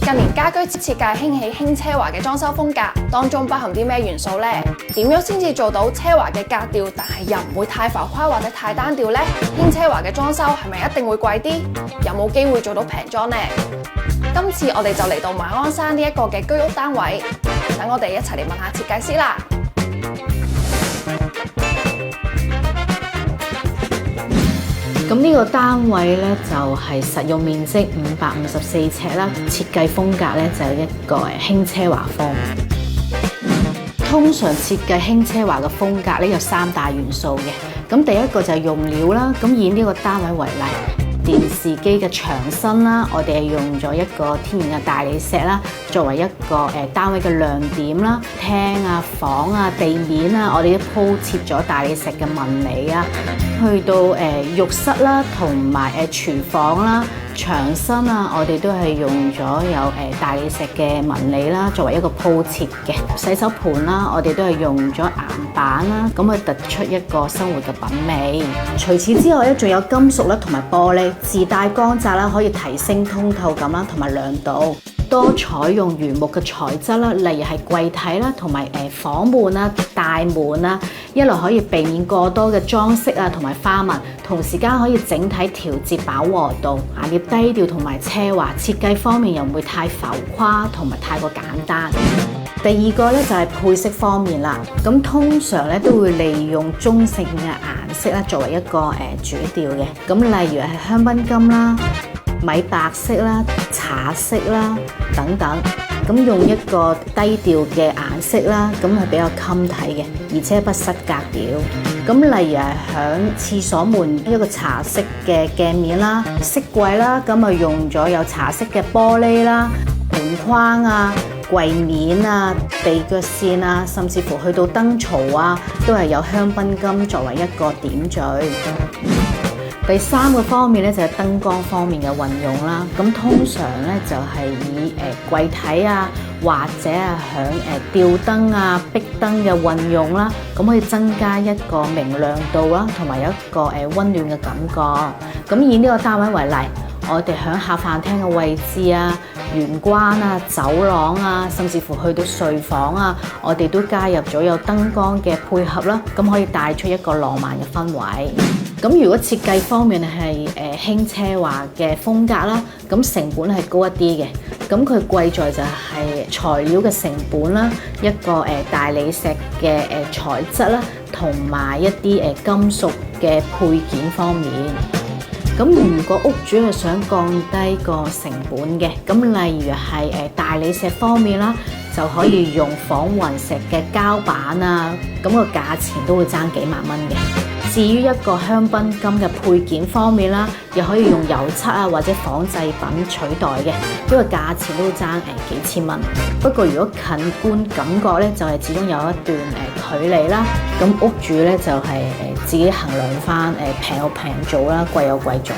近年家居設計興起輕奢華嘅裝修風格，當中包含啲咩元素呢？點樣先至做到奢華嘅格調，但係又唔會太浮誇或者太單調呢？輕奢華嘅裝修係咪一定會貴啲？有冇機會做到平裝呢？今次我哋就嚟到馬鞍山呢一個嘅居屋單位，等我哋一齊嚟問下設計師啦。咁呢個單位呢，就係實用面積554尺啦，設計風格呢，就係一個輕奢華風。通常設計輕奢華嘅風格呢，有3大元素嘅。咁第一個就係用料啦，咁以呢個單位為例，電視機嘅牆身啦，我哋係用咗一個天然嘅大理石啦，作為一個單位嘅亮點啦。廳啊、房啊、地面啊，我哋都鋪設咗大理石嘅紋理啊。去到浴室啦，同埋廚房啦、牆身啊，我哋都係用咗有大理石嘅紋理啦，作為一個鋪設嘅。洗手盤啦，我哋都係用咗岩板啦，咁去突出一個生活嘅品味。除此之外咧，仲有金屬啦同埋玻璃，自帶光澤啦，可以提升通透感啦同埋亮度。多採用原木嘅材質啦，例如係櫃體啦，同埋房門啊、大門啊，一來可以避免過多嘅裝飾啊同埋花紋，同時間可以整體調節飽和度，行業低調同埋奢華，設計方面又唔會太浮誇同埋太過簡單。第二個咧就係配色方面啦，咁通常咧都會利用中性嘅顏色啦作為一個主調嘅，咁例如係香檳金啦、米白色啦、茶色啦等等，咁用一個低調嘅顏色啦，咁係比較襟睇嘅，而且不失格調。咁例如係響廁所門一個茶色嘅鏡面啦，飾櫃啦，咁啊用咗有茶色嘅玻璃啦，門框啊、櫃面啊、地腳線啊，甚至乎去到燈槽啊，都係有香檳金作為一個點綴。第三個方面咧就係燈光方面嘅運用啦，咁通常咧就係以櫃體啊或者係響吊燈啊、壁燈嘅運用啦，咁可以增加一個明亮度啦，同埋有一個溫暖嘅感覺。咁以呢個單位為例，我哋響下飯廳嘅位置啊、玄關啊、走廊啊，甚至乎去到睡房啊，我哋都加入咗有燈光嘅配合啦，咁可以帶出一個浪漫嘅氛圍。咁如果設計方面係輕奢華嘅風格啦，咁成本係高一啲嘅。咁佢貴在就係材料嘅成本啦，一個大理石嘅材質啦，同埋一啲金屬嘅配件方面。咁如果屋主係想降低個成本嘅，咁例如係大理石方面啦，就可以用仿雲石嘅膠板啊，咁個價錢都會爭幾萬蚊嘅。至於一個香檳金嘅配件方面啦，又可以用油漆啊或者仿製品取代嘅，呢個價錢都會爭幾千蚊。不過如果近觀感覺咧，就係始終有一段距離啦。咁屋主咧就係自己衡量翻平有平做啦，貴有貴做。